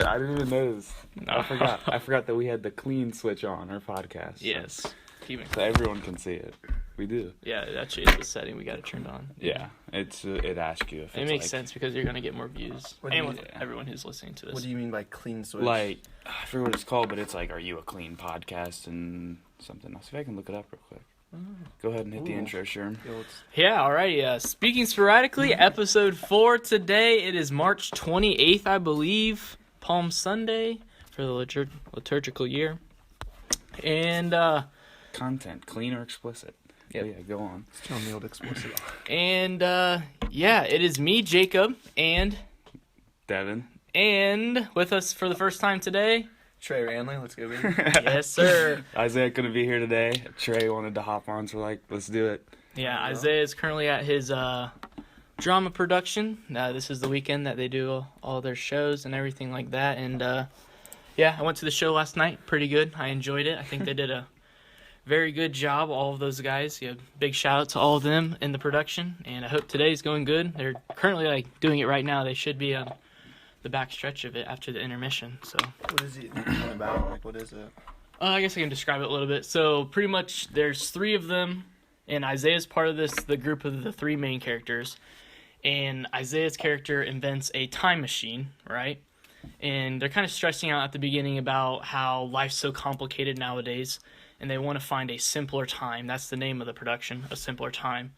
I didn't even notice. No. I forgot that we had the clean switch on our podcast. Yes. So everyone can see it. We do. Yeah, it actually is the setting we got it turned on. Yeah, it asks you if it it's makes sense because you're gonna get more views, with everyone who's listening to this. What do you mean by clean switch? Like, I forget what it's called, but it's like, are you a clean podcast and something. I'll see if I can look it up real quick. Go ahead and hit the intro, Sherm. Yeah, alrighty. Speaking sporadically, episode 4 today. It is March 28th, I believe, Palm Sunday for the liturgical year. And content, clean or explicit? Yep. Yeah, go on. Tell me what explicit. And yeah, it is me, Jacob, and Devin. And with us for the first time today, Trey Ranley, let's go, baby. Yes, sir. Isaiah couldn't be here today. Trey wanted to hop on, so we're like, let's do it. Yeah, Isaiah is currently at his drama production. This is the weekend that they do all their shows and everything like that. And yeah, I went to the show last night. Pretty good. I enjoyed it. I think they did a very good job, all of those guys. Yeah, big shout out to all of them in the production. And I hope today's going good. They're currently doing it right now. They should be on the back stretch of it after the intermission. So what is it about? Like, what is it? I guess I can describe it a little bit. So pretty much there's 3 of them, and Isaiah's part of the group of the 3 main characters. And Isaiah's character invents a time machine, right? And they're kind of stressing out at the beginning about how life's so complicated nowadays, and they want to find a simpler time. That's the name of the production, A Simpler Time.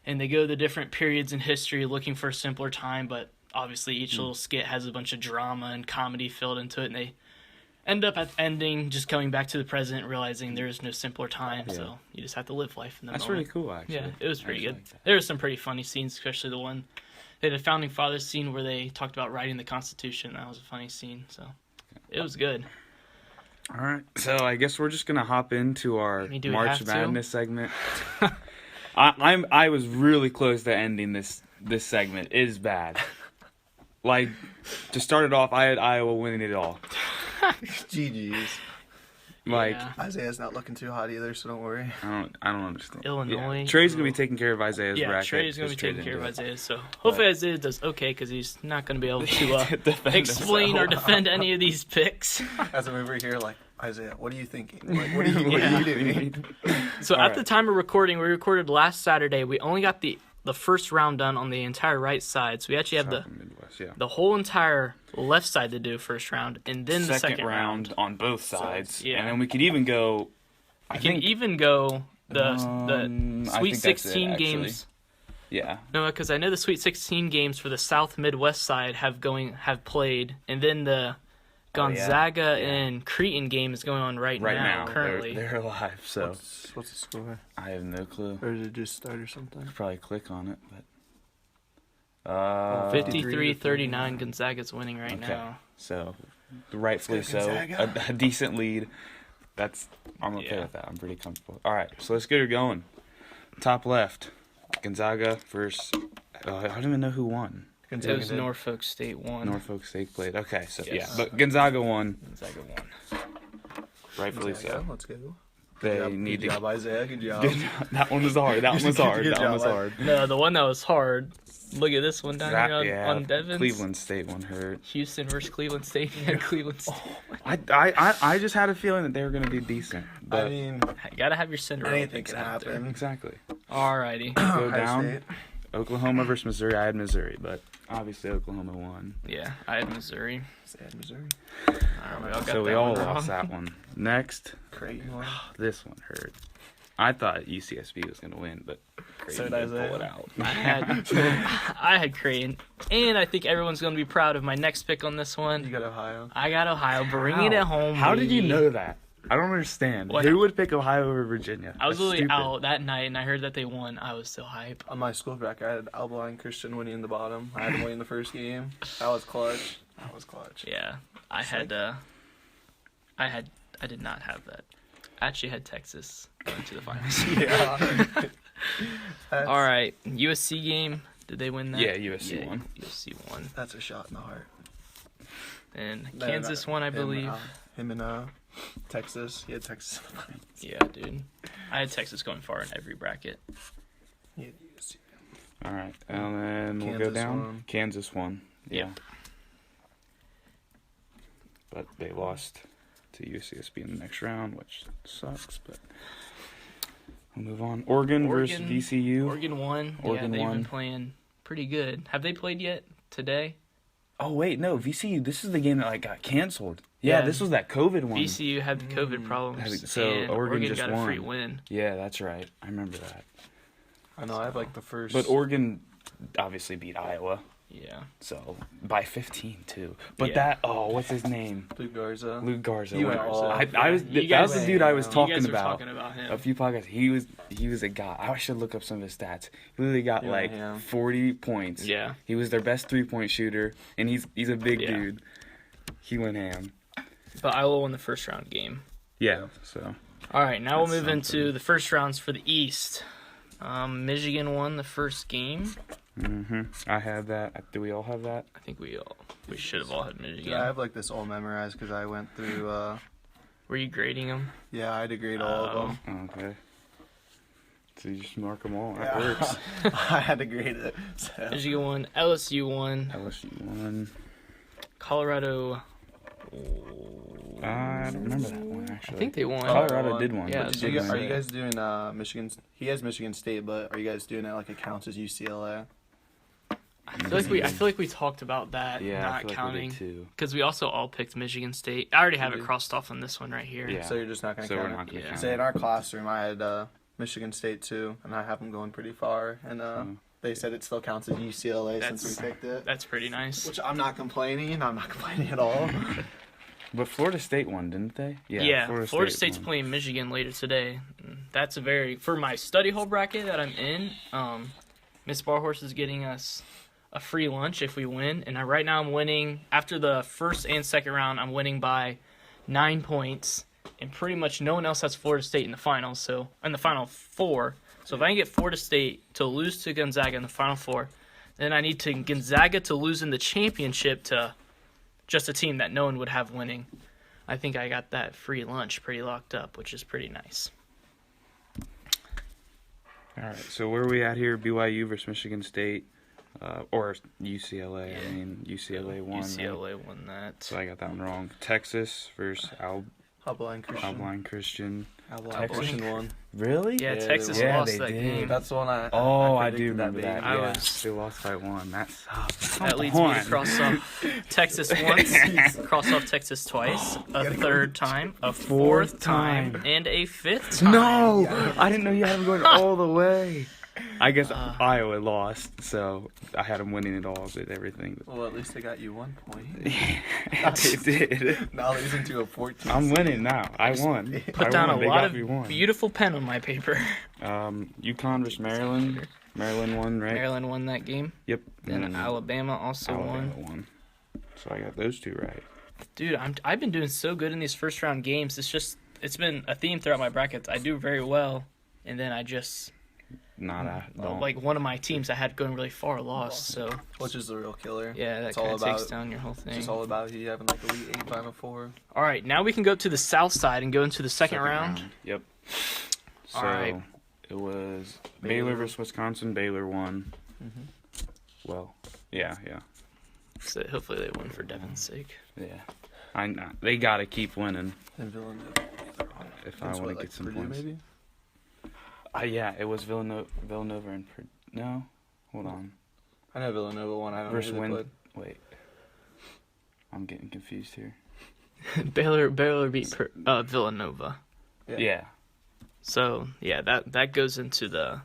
And they go to the different periods in history looking for a simpler time, but obviously each little skit has a bunch of drama and comedy filled into it, and they end up at the ending just coming back to the present, realizing there is no simpler time, so you just have to live life in the moment. That's really cool, actually. Yeah, it was pretty good. There were some pretty funny scenes, especially the one, they had a Founding Fathers scene where they talked about writing the Constitution. That was a funny scene, so it was good. All right, so I guess we're just going to hop into our March Madness segment. I was really close to ending this segment. It is bad. Like, to start it off, I had Iowa winning it all. GG's. Like, Isaiah's not looking too hot either, so don't worry. I don't understand. Illinois. Yeah. Trey's gonna be taking care of Isaiah's bracket. Yeah, Trey's gonna be taking care of Isaiah. So hopefully Isaiah does okay, because he's not gonna be able to explain or defend any of these picks. As I'm over here, like, Isaiah, what are you thinking? Like, what are you doing? So at the time of recording, we recorded last Saturday. We only got the first round done on the entire right side. So we actually have the whole entire left side to do first round, and then the second round on both sides. Yeah. And then we could even go. I think the Sweet 16 games. Yeah. No, because I know the Sweet 16 games for the South Midwest side have played, and then the Gonzaga and Cretan game is going on right now currently. They're live. So what's the score? I have no clue. Or did it just start or something? I could probably click on it, but 53-39. Gonzaga's winning right now. So rightfully so, a decent lead. I'm okay with that. I'm pretty comfortable. All right, so let's get her going. Top left, Gonzaga versus. I don't even know who won. It was Norfolk State won. Norfolk State played. Okay, so but Gonzaga won. Gonzaga won. Rightfully so. Let's go. They need to. Good job, Isaiah. Good job. That one was hard. That one was hard. No, the one that was hard. Look at this one down here on Devin's. Cleveland State one hurt. Houston versus Cleveland State. Cleveland State. I just had a feeling that they were going to be decent. But I mean, you gotta have your Cinderella. Anything can happen. Exactly. Alrighty. Go down. Oklahoma versus Missouri. I had Missouri, but obviously Oklahoma won. Yeah, I had Missouri. I had Missouri. We all lost that one. Next. Creighton won. This one hurt. I thought UCSB was going to win, but Creighton didn't pull it out. I had Creighton, and I think everyone's going to be proud of my next pick on this one. You got Ohio. I got Ohio. Bringing it home. How did you know that? I don't understand. Who would pick Ohio over Virginia? I was really out that night, and I heard that they won. I was so hype. On my school bracket, I had Alba and Christian winning in the bottom. I had them winning the first game. That was clutch. Yeah, I did not have that. I actually had Texas going to the finals. Yeah. All right, USC game. Did they win that? Yeah, USC won. USC won. That's a shot in the heart. And Kansas won, I believe. Him and Texas. He had Texas. Yeah, dude. I had Texas going far in every bracket. Yeah, all right, and then we'll go down. Kansas won. Yeah. but they lost to UCSB in the next round, which sucks, but we'll move on. Oregon versus VCU. Oregon won. They've been playing pretty good. Have they played yet today? Oh, wait, no, VCU, this is the game that, got canceled. Yeah, this was that COVID one. VCU had the COVID problems, so Oregon just got won. a free win. Yeah, that's right. I remember that. I know, I have, the first... But Oregon obviously beat Iowa. Yeah. So, by 15, too. But what's his name? Luke Garza. That was the dude I was talking about. Him. A few podcasts. He was a guy. I should look up some of his stats. He literally got 40 points. Yeah. He was their best 3-point shooter, and he's a big dude. He went ham. But Iowa won the first round game. Yeah, so. All right, now we'll move into the first rounds for the East. Michigan won the first game. I had that. Do we all have that? I think we should have all had Michigan. Yeah, I have this all memorized because I went through. Were you grading them? Yeah, I had to grade all of them. Okay. So you just mark them all. That works. I had to grade it. So. Michigan won. LSU won. Colorado. I don't remember that one, actually. I think they won. Colorado did one. Yeah, are you guys doing Michigan? He has Michigan State, but are you guys doing it like it counts as UCLA? I feel like we talked about that, not counting, because we also all picked Michigan State. I already have it crossed off on this one right here. Yeah. So you're just not going to count it? We're not going to count it. Say in our classroom, I had Michigan State too, and I have them going pretty far, and they said it still counts as UCLA since we picked it. That's pretty nice. Which I'm not complaining. I'm not complaining at all. But Florida State won, didn't they? Yeah, Florida State's playing Michigan later today. That's for my study hall bracket that I'm in, Miss Barhorse is getting us a free lunch if we win. And right now I'm winning, after the first and second round, I'm winning by 9 points. And pretty much no one else has Florida State in the finals, so in the Final Four. So if I can get Florida State to lose to Gonzaga in the Final Four, then I need Gonzaga to lose in the championship to just a team that no one would have winning. I think I got that free lunch pretty locked up, which is pretty nice. All right, so where are we at here? BYU versus Michigan State, or UCLA. Yeah. I mean, UCLA won. UCLA won that. So I got that one wrong. Texas versus Albaline Christian. Albaline Christian won. Really? Yeah, Texas lost that game. That's the one I do remember that. They lost by 1. That sucks. That leads me to cross off Texas once, cross off Texas twice, a third time, a fourth time, and a fifth time. No! I didn't know you had them going all the way. I guess Iowa lost, so I had them winning it all with everything. Well, at least they got you 1 point. They did. Now it's into a 14. I'm winning now. I won. Put down a lot of beautiful pen on my paper. UConn versus Maryland. Maryland won, right? Maryland won that game. Yep. Then Alabama also won. So I got those 2 right. Dude, I've been doing so good in these first round games. It's been a theme throughout my brackets. I do very well, and then I just... like one of my teams I had going really far lost, so which is the real killer. Yeah, that kind of takes down your whole thing. It's all about you having like Elite 8 Final Four. All right, now we can go to the south side and go into the second round. Yep. So all right. It was Baylor versus Wisconsin. Baylor won. Well, yeah. So hopefully they win for Devin's sake. Yeah, they gotta keep winning. And Villanova. If I want to get some points. Maybe? Yeah, it was Villanova and no, hold on. I know Villanova won. I don't know who they played. Wait, I'm getting confused here. Baylor beat Villanova. Yeah. So yeah, that goes into the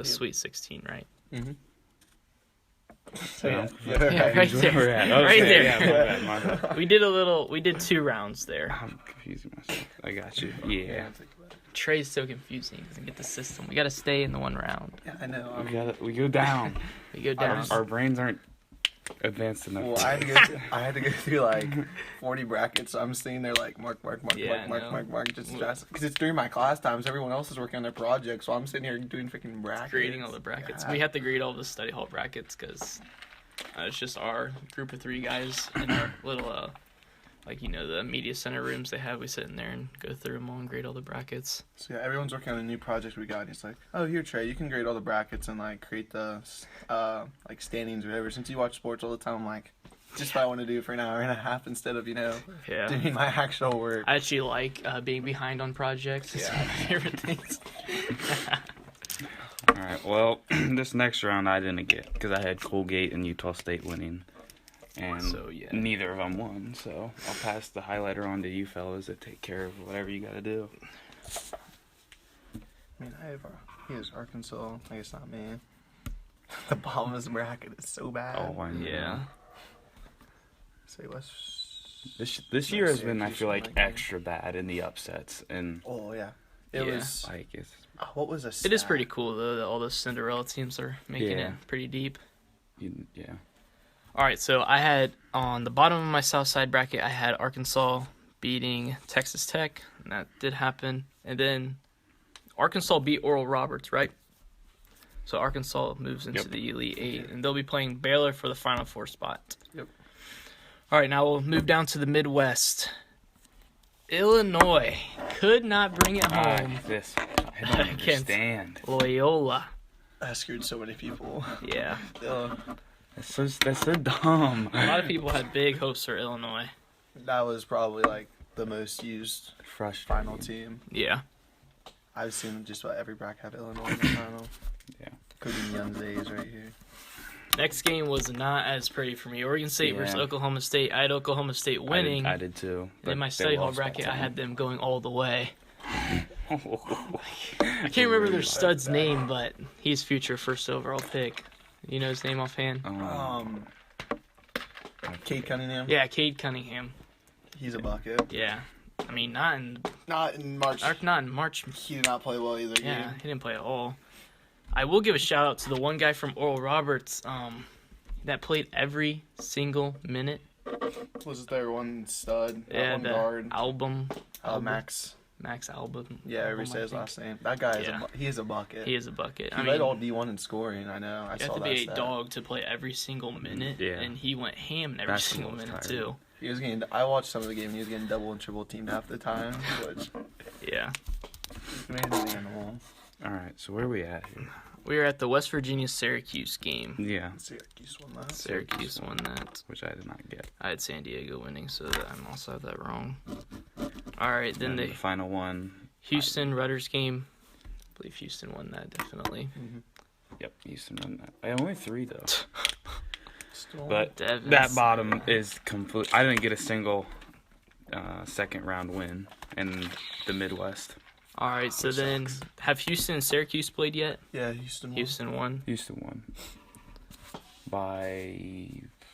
Sweet 16, right? Mm-hmm. Right there. Right there. My bad. We did 2 rounds there. I'm confusing myself. I got you. Yeah. Trey's so confusing. He doesn't get the system. We got to stay in the 1 round. Yeah, I know. We go down. We go down. Our brains aren't advanced enough. Well, I had to go through like 40 brackets. So I'm sitting there like mark, just because it's during my class times. Everyone else is working on their projects, so I'm sitting here doing freaking brackets. Grading all the brackets. Yeah. We have to grade all the study hall brackets because it's just our group of 3 guys in our little the media center rooms they have. We sit in there and go through them all and grade all the brackets. So yeah, everyone's working on a new project we got. And he's like, "Oh, here, Trey, you can grade all the brackets and like create the like standings or whatever." Since you watch sports all the time, I'm like, Just what I want to do for an hour and a half instead of, doing my actual work. I actually like being behind on projects. It's one of my favorite things. All right, well, this next round I didn't get because I had Colgate and Utah State winning. And neither of them won, so I'll pass the highlighter on to you fellas to take care of whatever you got to do. I mean, here's Arkansas. I guess not me. The bottom of the bracket is so bad. Oh, I know. Yeah. Say This year has been, I feel like, extra bad in the upsets. And oh, yeah. It was like what was a stat? It is pretty cool, though, that all those Cinderella teams are making it pretty deep. Yeah. All right, so I had, on the bottom of my South Side bracket, I had Arkansas beating Texas Tech, and that did happen. And then Arkansas beat Oral Roberts, right? So Arkansas moves into the Elite Eight, and they'll be playing Baylor for the Final Four spot. Yep. All right, now we'll move down to the Midwest. Illinois could not bring it home. I don't understand. Loyola. I screwed so many people. Yeah. That's so dumb. A lot of people had big hopes for Illinois. That was probably like the most used final team. Yeah. I've seen just about every bracket have Illinois in the final. Yeah. Including Young Zays right here. Next game was not as pretty for me. Oregon State versus Oklahoma State. I had Oklahoma State winning. I did too. And in my study hall bracket, I had them going all the way. I can't remember their stud's name, but he's future first overall pick. You know his name offhand? Cade Cunningham? Yeah, Cade Cunningham. He's a bucket. Yeah. I mean, not in March. Not in March. He did not play well either. Yeah, he didn't play at all. I will give a shout out to the one guy from Oral Roberts that played every single minute. Was their one stud? Yeah, one guard. Max Album. Yeah, every say his last name. That guy is a bucket. He is a bucket. He led all D1 in scoring. I know. I saw that. You have to be a dog to play every single minute. Yeah. And he went ham in every single minute too. He was getting. I watched some of the game. He was getting double and triple teamed half the time. Which yeah. Made him an animal. All right, so where are we at here? We are at the West Virginia-Syracuse game. Yeah. Syracuse won that. Which I did not get. I had San Diego winning, so I also have that wrong. All right, then the final one. Houston-Rutgers game. I believe Houston won that, definitely. Mm-hmm. Yep, Houston won that. I only 3, though. But Devin that bottom is complete. I didn't get a single second-round win in the Midwest. All right, so then have Houston and Syracuse played yet? Yeah, Houston won. Houston won by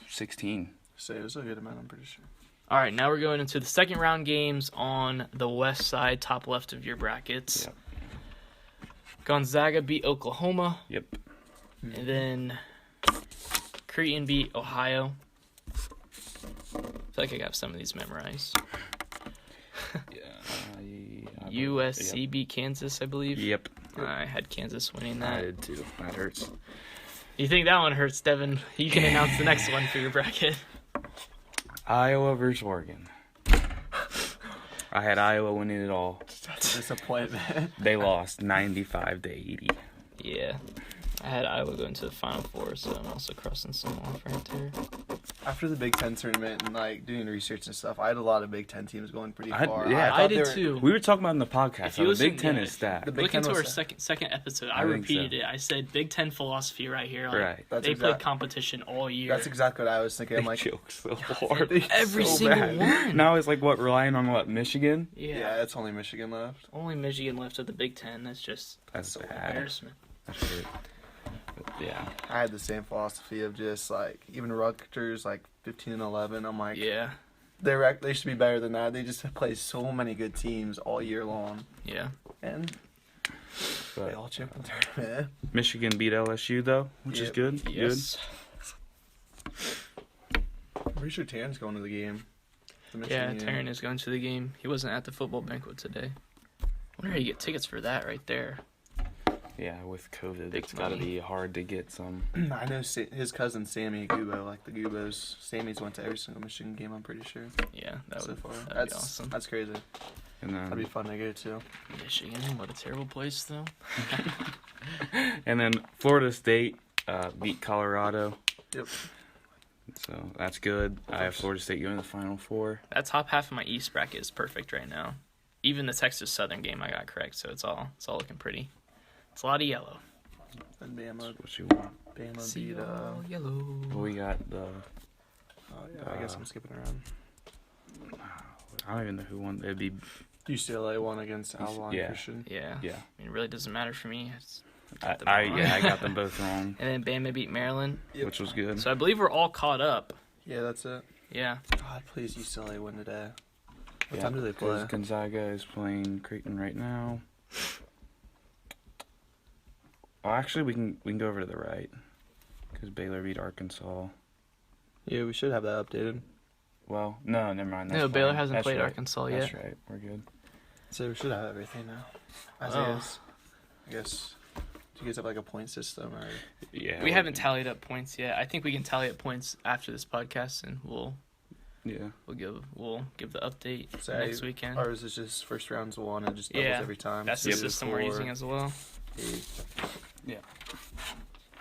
16. So it was a good amount, I'm pretty sure. All right, now we're going into the second round games on the west side, top left of your brackets. Yep. Gonzaga beat Oklahoma. Yep. And then Creighton beat Ohio. I feel like I got some of these memorized. USC beat Kansas, I believe. Yep. I had Kansas winning that. I did too. That hurts. You think that one hurts, Devin? You can announce the next one for your bracket. Iowa versus Oregon. I had Iowa winning it all. That's a disappointment. They lost 95-80. Yeah. I had Iowa going to the Final Four, so I'm also crossing some off right there. After the Big Ten tournament and like doing research and stuff, I had a lot of Big Ten teams going pretty far. I did too. We were talking about in the podcast. The Big Ten is stacked. Look into our second episode. I repeated it. I said Big Ten philosophy right here. Like, right. They played competition all year. That's exactly what I was thinking. I'm like, jokes so hard. Every single one. Now it's like relying on Michigan? Yeah, it's only Michigan left. Only Michigan left of the Big Ten. That's so bad. Embarrassment. That's it. Yeah, I had the same philosophy of just like even Rutgers 15 and 11. I'm like, they should be better than that. They just play so many good teams all year long. Yeah, and they all chip in the tournament. Michigan beat LSU though, which is good. Yes. Good. I'm pretty sure Taryn's going to the game. Taryn is going to the game. He wasn't at the football banquet today. I wonder how you get tickets for that right there. Yeah, with COVID, it's got to be hard to get some. I know his cousin Sammy Gubo, like the Gubos. Sammy's went to every single Michigan game, I'm pretty sure. Yeah, that'd be awesome. That's crazy. And then, that'd be fun to go to. Michigan, what a terrible place, though. And then Florida State beat Colorado. Yep. So that's good. I have Florida State going to the Final Four. That top half of my East bracket is perfect right now. Even the Texas Southern game I got correct, so it's all looking pretty. It's a lot of yellow. And Bama. What you want? Bama beat yellow. Well, we got the. Oh yeah, I guess I'm skipping around. I don't even know who won. It'd be UCLA won against Alvin Christian. Yeah. Yeah. I mean, it really doesn't matter for me. I got them both wrong. And then Bama beat Maryland, Which was good. so I believe we're all caught up. Yeah, that's it. Yeah. God, please UCLA win today. What time do they play? Gonzaga is playing Creighton right now. Oh, actually, we can go over to the right because Baylor beat Arkansas. Yeah, we should have that updated. Well, no, never mind. No, Baylor hasn't played Arkansas yet. That's right. We're good. So we should have everything now. I guess. Do you guys have like a point system or? Yeah. We haven't tallied up points yet. I think we can tally up points after this podcast, and we'll give the update next weekend. Or is it just first round's one and just doubles every time? That's the system we're using as well. 8. Yeah.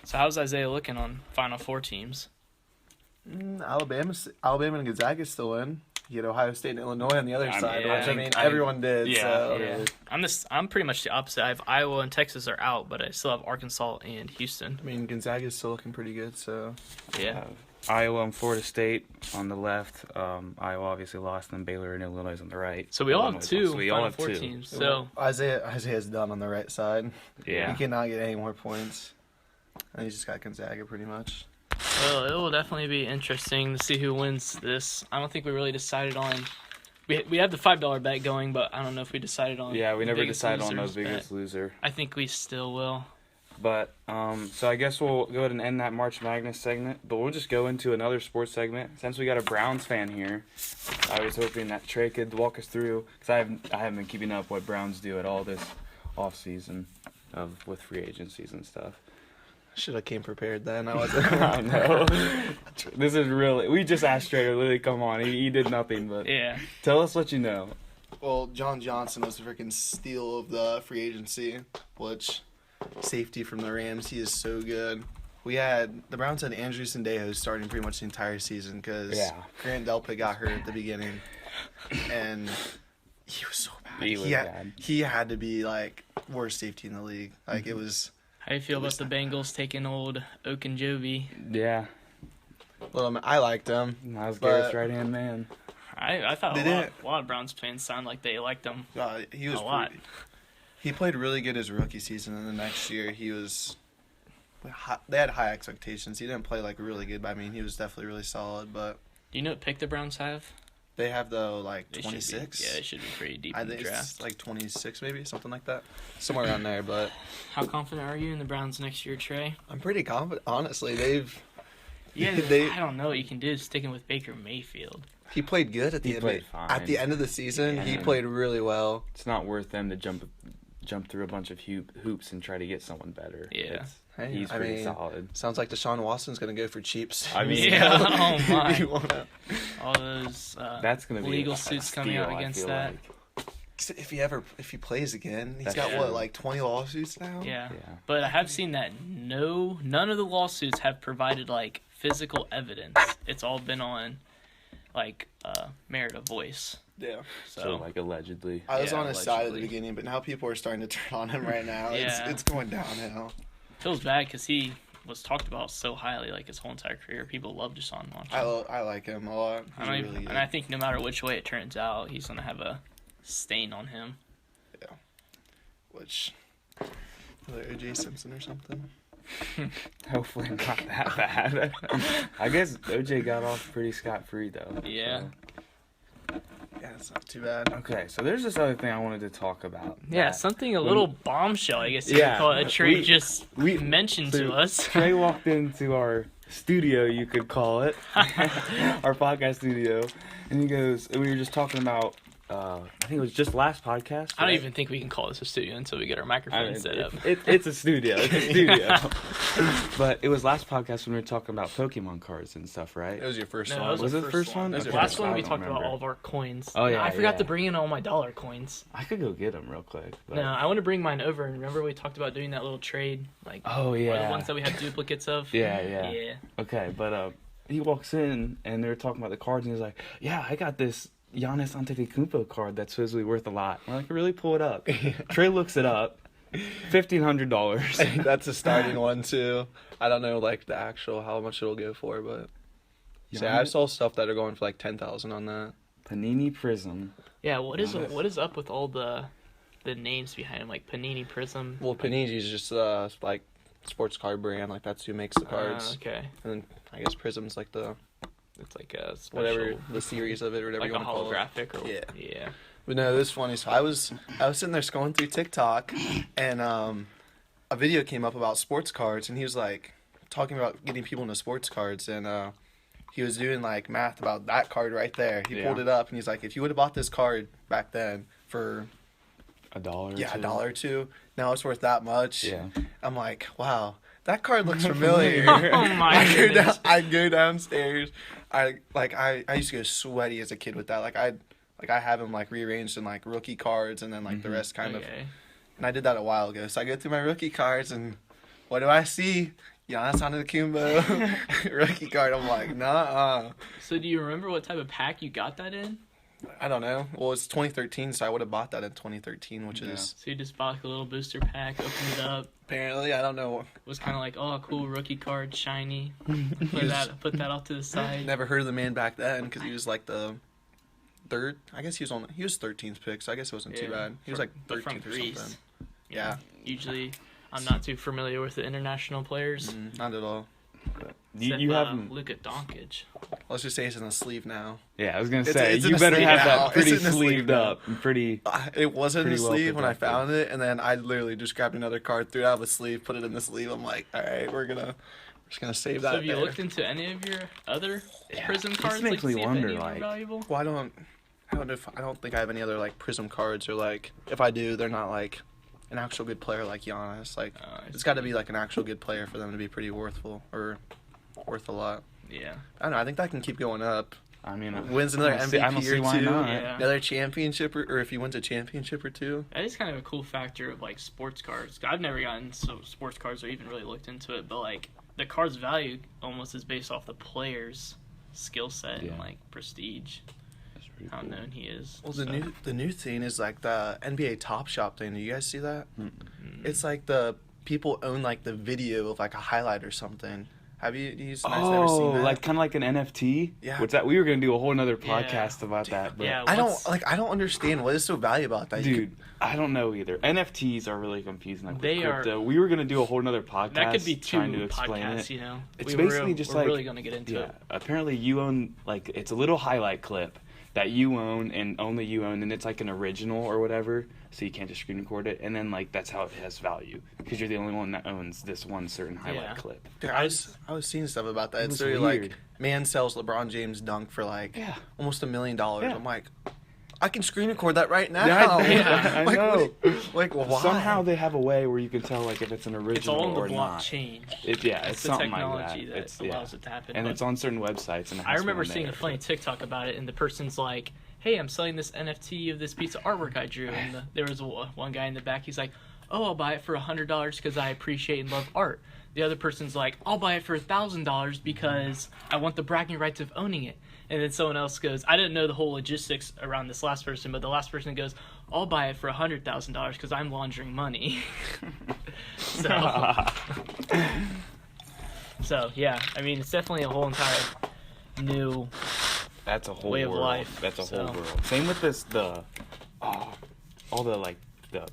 So how's Isaiah looking on Final Four teams? Alabama and Gonzaga still in. You had Ohio State and Illinois on the other side, which everyone did. Yeah. I'm pretty much the opposite. I have Iowa and Texas are out, but I still have Arkansas and Houston. I mean, Gonzaga's still looking pretty good, so. Yeah. Iowa and Florida State on the left. Iowa obviously lost, and Baylor and Illinois on the right. So we all have two Final Four teams. So Isaiah's done on the right side. Yeah. He cannot get any more points. And he's just got Gonzaga pretty much. Well, it will definitely be interesting to see who wins this. I don't think we really decided on. We have the $5 bet going, but I don't know if we decided on. Yeah, we never decided on the biggest loser. I think we still will. But so I guess we'll go ahead and end that March Madness segment. But we'll just go into another sports segment. Since we got a Browns fan here, I was hoping that Trey could walk us through, because I haven't been keeping up what Browns do at all this off season with free agencies and stuff. Should have came prepared then. I wasn't. I know. This is really. We just asked Trey to literally come on. He did nothing, but yeah. Tell us what you know. Well, John Johnson was a freaking steal of the free agency, which safety from the Rams. He is so good. The Browns had Andrew Sendejo starting pretty much the entire season because Grant Delpit got hurt at the beginning, and he was so bad. He had to be like worst safety in the league. Like it was. How do you feel about the Bengals taking old Okunjobi? Yeah. Well, I liked him. I was Garrett's right-hand man. I thought a lot of Browns fans sound like they liked him he was a lot. He played really good his rookie season, and the next year they had high expectations. He didn't play like really good, but I mean, he was definitely really solid. But do you know what pick the Browns have? They have 26. Yeah, they should be pretty deep in the draft. It's like 26 maybe, something like that. Somewhere around there, but... How confident are you in the Browns next year, Trey? I'm pretty confident, honestly. I don't know what you can do sticking with Baker Mayfield. He played good at the end of the season. Yeah. He played really well. It's not worth them to jump through a bunch of hoops and try to get someone better. Yeah. He's pretty solid. Sounds like Deshaun Watson's going to go for cheaps. I mean, oh my. All those that's gonna be legal suits coming out against that. Like. If he plays again, he's got like 20 lawsuits now? Yeah. But I have seen that none of the lawsuits have provided like physical evidence. It's all been on like merit of voice. Yeah. So like allegedly. I was on his side at the beginning, but now people are starting to turn on him right now. Yeah. It's going downhill. Feels bad because he was talked about so highly like his whole entire career. People love Deshaun Watson. I like him a lot. And I think no matter which way it turns out, he's gonna have a stain on him. Yeah. Which O.J. Simpson or something. Hopefully not that bad. I guess O.J. got off pretty scot-free though. Yeah. So. Yeah, it's not too bad. Okay, so there's this other thing I wanted to talk about. Yeah, something a little bombshell, I guess you could call it. Trey we mentioned to us. Trey walked into our studio, you could call it, our podcast studio, and he goes, we were just talking about, I think it was just last podcast. I don't even think we can call this a studio until we get our microphone set up. It's a studio. It's a studio. But it was last podcast when we were talking about Pokemon cards and stuff, right? It was your first one. one. Was it the first one? The last one we talked about all of our coins. Oh, yeah. I forgot to bring in all my dollar coins. I could go get them real quick. But... No, I want to bring mine over. And remember we talked about doing that little trade? Like, oh, yeah. the ones that we had duplicates of? Yeah. Okay, but he walks in, and they're talking about the cards, and he's like, yeah, I got this Giannis Antetokounmpo card that's supposedly worth a lot. I'm like, really? Pull it up. Trey looks it up. $1,500. That's a starting one too. I don't know like the actual how much it'll go for, but I saw stuff that are going for like 10,000 on that. Panini Prism. Yeah, what is up with all the names behind them, like Panini Prism? Well, Panini's just like sports card brand, like that's who makes the cards. Okay. And then I guess Prism's like It's like a special, whatever the series of it or whatever like you want to call it. holographic. Or, yeah. But no, this is funny. So I was sitting there scrolling through TikTok, and a video came up about sports cards, and he was like talking about getting people into sports cards, and he was doing like math about that card right there. He pulled it up, and he's like, if you would have bought this card back then for $1. $1 or $2, now it's worth that much. Yeah. I'm like, wow, that card looks familiar. Oh my goodness. I go downstairs. I used to go sweaty as a kid with that. I have them like rearranged in like rookie cards, and then like the rest kind of. And I did that a while ago. So I go through my rookie cards, and what do I see? Giannis Antetokounmpo rookie card. I'm like, nah. So do you remember what type of pack you got that in? I don't know. Well, it's 2013, so I would have bought that in 2013, which is. So you just bought like a little booster pack, opened it up. Apparently, I don't know. It was kind of like, oh, cool rookie card, shiny. Put that off to the side. Never heard of the man back then because he was like the third. I guess he was 13th pick, so I guess it wasn't too bad. He was like 13th or something. Yeah. Usually, I'm not too familiar with the international players. Not at all. You haven't. Luka Doncic. Let's just say it's in the sleeve now. Yeah, I was gonna say it's you better have that pretty sleeved sleeved up and pretty. It wasn't in the well sleeve when I protected. found it, and then I literally just grabbed another card, threw it out of the sleeve, put it in the sleeve. I'm like, all right, we're just gonna save that. So have you there. looked into any of your other Prism This cards? makes me see if wonder, any of them are like- valuable? Well, I don't think I have any other like Prism cards, or like if I do, they're not like an actual good player like Giannis. Like it's got to be like an actual good player for them to be pretty worth a lot. Yeah. I don't know. I think that can keep going up. I mean, Wins another I don't see MVP or why two, not. Yeah. another championship, or if he wins a championship or two. That is kind of a cool factor of like sports cards. I've never gotten sports cards or even really looked into it, but like the card's value almost is based off the player's skill set and like prestige. That's pretty How cool. known he is. Well, so. the new thing is like the NBA Top Shop thing. Do you guys see that? It's like the people own like the video of like a highlight or something. Have you never seen that? Like kind of like an NFT. Yeah. What's that? We were gonna do a whole nother podcast about that. But Yeah. I don't understand what is so valuable about that. dude, I don't know either. NFTs are really confusing. Like They with are- crypto. We were gonna do a whole nother podcast. That could be two trying to explain podcasts, it. you know. It's basically just we're like really gonna get into yeah. it. Apparently, you own like it's a little highlight clip that you own and only you own, and it's like an original or whatever. So you can't just screen record it, and then like that's how it has value because you're the only one that owns this one certain highlight clip. Dude, I was seeing stuff about that. It's was really weird. like man sells LeBron James dunk for like almost $1 million. Yeah. I'm like, I can screen record that right now. I Like, know. Like, well, why? Somehow they have a way where you can tell like if it's an original It's all in the or not. blockchain. It's That's the something technology like that. that allows it to happen. And But it's on certain websites. And it has I to be remember on seeing a there. funny TikTok about it, and the person's like, "Hey, I'm selling this NFT of this piece of artwork I drew." And there was one guy in the back. He's like, "Oh, I'll buy it for $100 because I appreciate and love art." The other person's like, "I'll buy it for $1,000 because I want the bragging rights of owning it." And then someone else goes, I didn't know the whole logistics around this last person, but the last person goes, "I'll buy it for $100,000 because I'm laundering money." So yeah, I mean, it's definitely a whole entire new That's a whole way of world. life, That's a whole so. world. Same with this. All the like the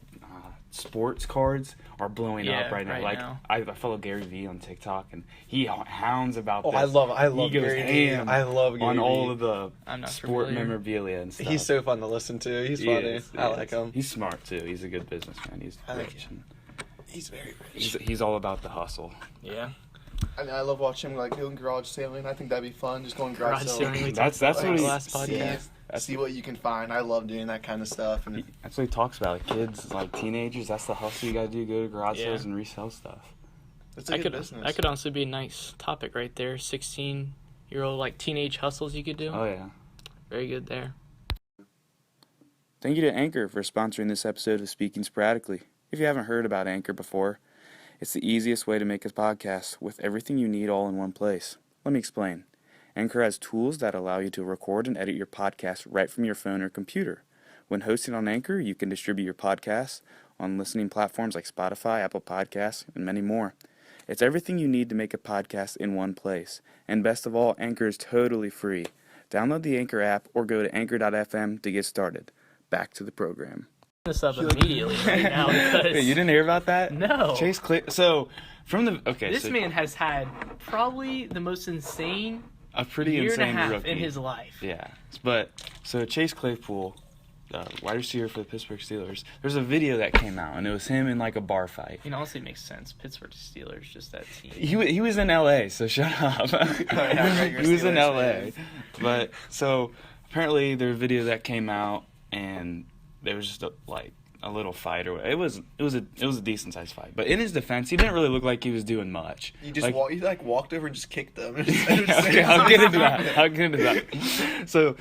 sports cards are blowing up right now. right Like now. I follow Gary Vee on TikTok, and he hounds about Oh, this. I love he goes Gary Vee. ham I love Gary on all Vee. of the I'm not sport familiar. memorabilia and stuff. He's so fun to listen to. He's He funny. is, I he like is. him. He's smart too. He's a good businessman. He's I like rich. him. He's very He's, rich. he's all about the hustle. Yeah. I mean, I love watching him like doing garage sailing. I think that'd be fun. Just going garage Garage sailing. sailing. We That's talked what about he- the last podcast. See what you can find. I love doing that kind of stuff. And That's what he talks about. Like kids, like teenagers. That's the hustle you gotta do. Go to garage Yeah. sales and resell stuff. it's a good business. That could honestly be a nice topic right there. 16-year-old like teenage hustles you could do. Oh yeah. Very good there. Thank you to Anchor for sponsoring this episode of Speaking Sporadically. If you haven't heard about Anchor before, it's the easiest way to make a podcast with everything you need all in one place. Let me explain. Anchor has tools that allow you to record and edit your podcast right from your phone or computer. When hosting on Anchor, you can distribute your podcasts on listening platforms like Spotify, Apple Podcasts, and many more. It's everything you need to make a podcast in one place. And best of all, Anchor is totally free. Download the Anchor app or go to anchor.fm to get started. Back to the program. This up immediately right now because... Wait, you didn't hear about that? No. Chase Clay. So, from the... Okay, This man has had probably the most insane a pretty year insane and a half rookie in his life. Yeah. But, so Chase Claypool, wide receiver for the Pittsburgh Steelers, there's a video that came out, and it was him in, like, a bar fight. You know, honestly, it makes sense. Pittsburgh Steelers, just that team. He was in L.A., so shut up. He was in L.A. But, so, apparently, there's a video that came out, and there was just, a little fight. It was a decent sized fight. But in his defense, he didn't really look like he was doing much. He just walked over and just kicked them. Okay, I'll get into that. So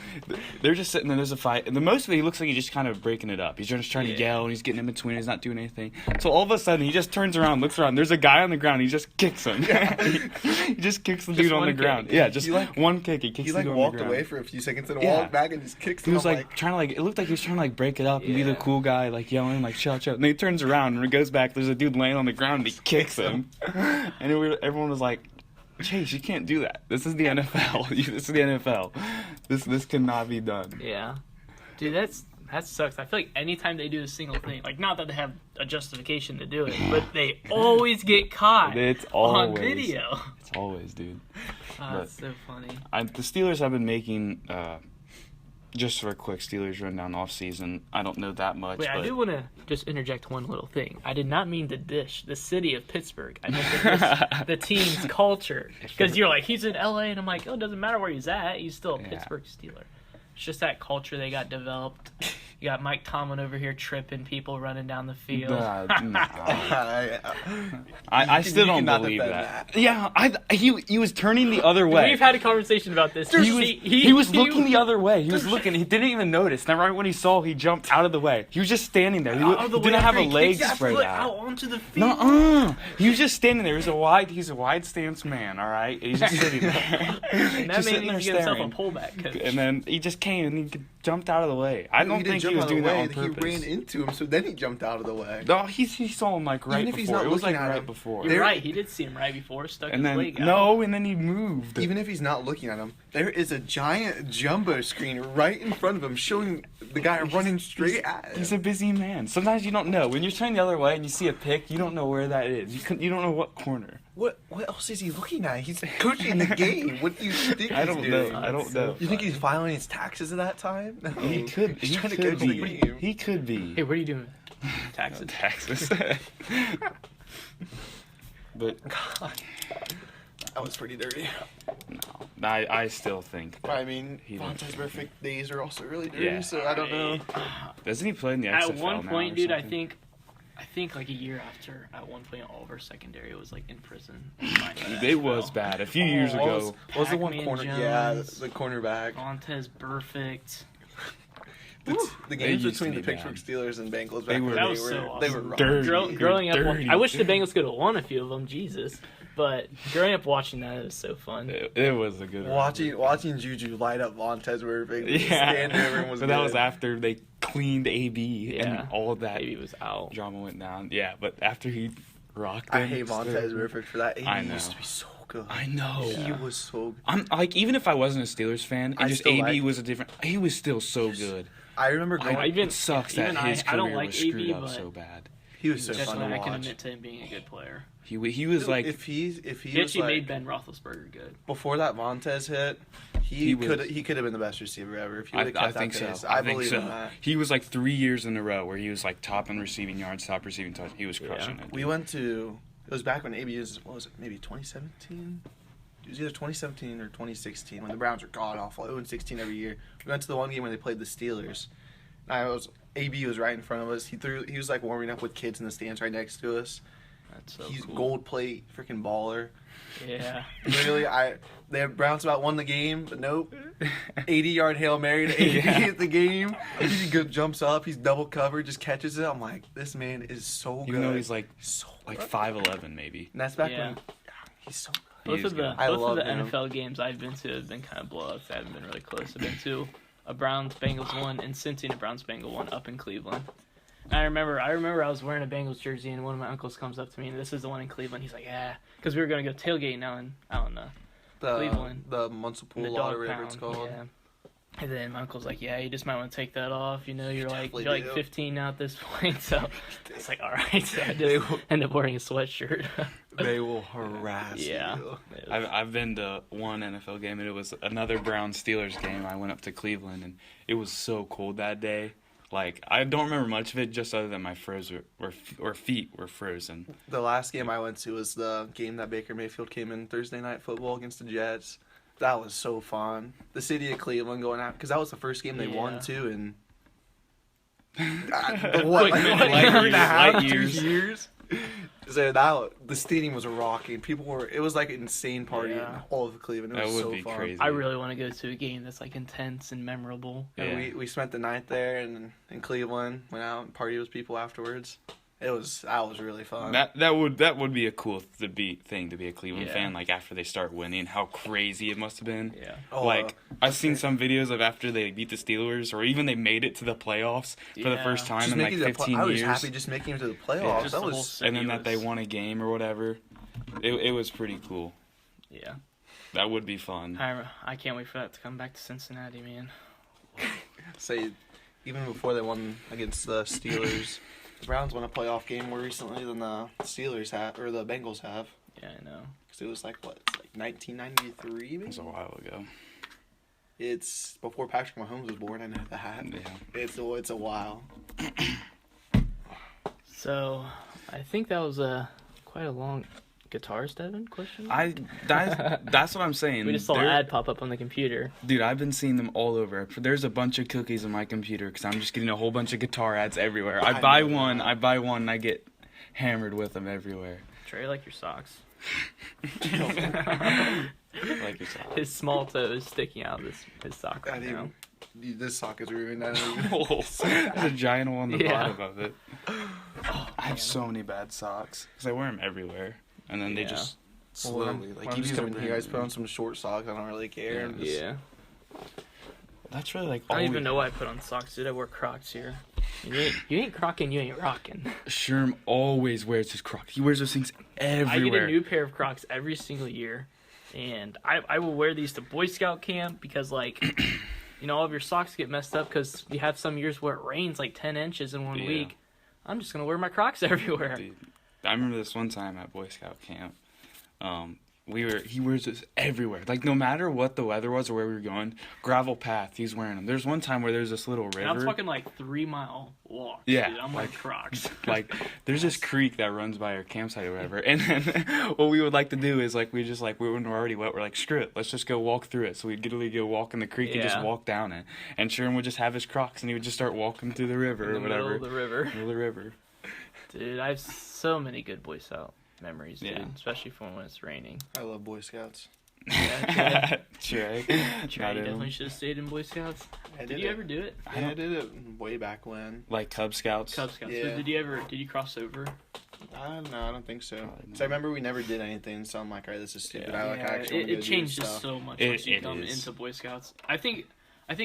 they're just sitting there. There's a fight, and the most of it, he looks like he's just kind of breaking it up. He's just trying to yell, and he's getting in between. He's not doing anything. So all of a sudden, he just turns around, looks around. There's a guy on the ground. He just kicks him. He just kicks the dude on the ground. Yeah, just one kick. He kicks the dude on the ground. He walked away for a few seconds and walked back and just kicks him. He was trying to it looked like he was trying to break it up and be the cool guy, yelling chill. And then he turns around and he goes back. There's a dude laying on the ground and he kicks him. And everyone was like, Chase, you can't do that. This is the NFL. This is the NFL. This cannot be done. Yeah. Dude, that sucks. I feel like anytime they do a single thing, not that they have a justification to do it, but they always get caught on video. It's always, dude. That's so funny. The Steelers have been making... just for a quick Steelers rundown off season, I don't know that much. Wait, I do want to just interject one little thing. I did not mean to dish the city of Pittsburgh. I meant to dish the team's culture. Because you're like, he's in LA, and I'm like, it doesn't matter where he's at. He's still a Pittsburgh Steeler. It's just that culture they got developed. You got Mike Tomlin over here tripping people running down the field. I still don't believe that. Yeah, he was turning the other way. We've had a conversation about this. He was looking the other way. He was looking. He didn't even notice. Then right when he saw, he jumped out of the way. He was just standing there. He didn't have a leg spread out onto the field. Nuh-uh. He was just standing there. He's a wide stance man. All right. He's just sitting there. And that made him get himself a pullback coach. And then he just came and he jumped out of the way. I don't think he was doing that on purpose. He ran into him, so then he jumped out of the way. No, he saw him right Even if before. He's not it was right before. You're right. He did see him right before. Stuck his leg out. No, and then he moved. Even if he's not looking at him, there is a giant jumbo screen right in front of him showing the guy running straight at him. He's a busy man. Sometimes you don't know. When you're turning the other way and you see a pick, you don't know where that is. You don't know what corner. What else is he looking at? He's coaching the game. What do you think I don't know. You think he's filing his taxes at that time? No. He could. He's trying to coach the game. He could be. Hey, what are you doing? Taxes. But God, that was pretty dirty. No, I still think. I mean, Vontae's perfect days are also really dirty. So I don't know. Doesn't he play in the XFL At one point, now dude, I think a year after, at one point, all of our secondary was in prison. It was bad. A few years ago. What was the one corner? Jones, yeah, the cornerback. Vontae's perfect. The games between the Pittsburgh Steelers and Bengals back they were dirty. Growing up, I wish the Bengals could have won a few of them. Jesus. But growing up watching that, it was so fun. It was a good watching Juju light up Vontae's perfect. Yeah. Was so that was after they cleaned AB and all of that. AB was out. Drama went down. Yeah, but after he rocked I hate Vontae's perfect for that. I know. Used to be so good. I know. He was so good. I'm even if I wasn't a Steelers fan, and just AB was a different. He was still so good. I remember it sucks that his career I don't like was screwed AB, up so bad. He was so fun to watch. I can admit to him being a good player. He was like if he actually made Ben Roethlisberger good. Before that Vontae's hit, he could have been the best receiver ever if he would have kept that pace. I believe in that. He was 3 years in a row where he was top in receiving yards, top receiving touch. He was crushing it. We went to it was back when AB was maybe 2017. It was either 2017 or 2016 when the Browns were god awful. 0-16 every year. We went to the one game where they played the Steelers. AB was right in front of us. He was warming up with kids in the stands right next to us. That's so He's cool. gold plate, freaking baller. Yeah. Literally, they have Browns about won the game, but nope. 80-yard Hail Mary to AB at the game. He jumps up, he's double covered, just catches it. I'm like, this man is so good. Even though he's 5'11" maybe. And that's back when he's so good. Both of the love him. NFL games I've been to have been kind of blowups. They haven't been really close. I've been to a Browns-Bengals one and Cincy and a Browns-Bengal one up in Cleveland. And I remember I was wearing a Bengals jersey and one of my uncles comes up to me and this is the one in Cleveland. He's like, yeah, because we were going to go tailgating out in Cleveland. The Municipal Water River, it's called. Yeah. And then my uncle's like, yeah, you just might want to take that off. You know, you're like 15 now at this point. So it's like, all right. So I just end up wearing a sweatshirt. They will harass you. I've been to one NFL game, and it was another Browns-Steelers game. I went up to Cleveland, and it was so cold that day. Like, I don't remember much of it, just other than my feet were frozen. The last game I went to was the game that Baker Mayfield came in Thursday Night Football against the Jets. That was so fun. The city of Cleveland going out, because that was the first game they won, too, and light years. So the stadium was rocking. It was like an insane party in all of Cleveland. It was so fun. Crazy. I really want to go to a game that's like intense and memorable. Yeah. We spent the night there in Cleveland, went out and partied with people afterwards. That was really fun. That would be a cool thing to be a Cleveland fan. Like after they start winning, how crazy it must have been. Yeah. Like I've seen some videos of after they beat the Steelers, or even they made it to the playoffs for the first time in like 15 years. I was happy just making it to the playoffs. Yeah, and then that they won a game or whatever. It was pretty cool. Yeah. That would be fun. I can't wait for that to come back to Cincinnati, man. Say, even before they won against the Steelers. The Browns won a playoff game more recently than the Steelers have, or the Bengals have. Yeah, I know. Because it was like 1993 maybe? It was a while ago. It's before Patrick Mahomes was born, I know that. Yeah. It's a while. So, I think that was quite a long... Guitars, Devin? Question? That's what I'm saying. We just saw an ad pop up on the computer. Dude, I've been seeing them all over. There's a bunch of cookies on my computer because I'm just getting a whole bunch of guitar ads everywhere. I buy one, and I get hammered with them everywhere. Trey, like your socks. Like your socks. His small toe is sticking out of his sock right now. This sock is ruined. There's a giant one on the bottom of it. I have so many bad socks because I wear them everywhere. And then they just slowly, you just come in here, I just put on some short socks, I don't really care. Yeah. That's really like I don't even know why I put on socks, dude. I wear Crocs here. You ain't crocking, you ain't rocking. Sherm always wears his Crocs. He wears those things everywhere. I get a new pair of Crocs every single year. And I will wear these to Boy Scout camp because, like, all of your socks get messed up because you have some years where it rains like 10 inches in 1 week. I'm just going to wear my Crocs everywhere. Dude. I remember this one time at Boy Scout camp. He wears this everywhere. Like no matter what the weather was or where we were going, gravel path, he's wearing them. There's one time where there's this little river. And I'm talking like 3-mile walks. Yeah, dude. I'm like Crocs. Like there's this creek that runs by our campsite or whatever. And then what we would like to do is like when we're already wet, we're like screw it, let's just go walk through it. So we'd literally go walk in the creek and just walk down it. And Sherm would just have his Crocs and he would just start walking through the river or whatever. Middle of the river. Middle of the river. Dude, I have so many good Boy Scout memories, dude. Yeah. Especially from when it's raining. I love Boy Scouts. Yeah, Trey. Trey, you definitely should have stayed in Boy Scouts. Did you ever do it? I did it way back when. Like Cub Scouts? Cub Scouts. Yeah. So did you cross over? No, I don't think so. So I remember we never did anything, so I'm like, alright, this is stupid. Yeah. It changes so much once you come into Boy Scouts. I think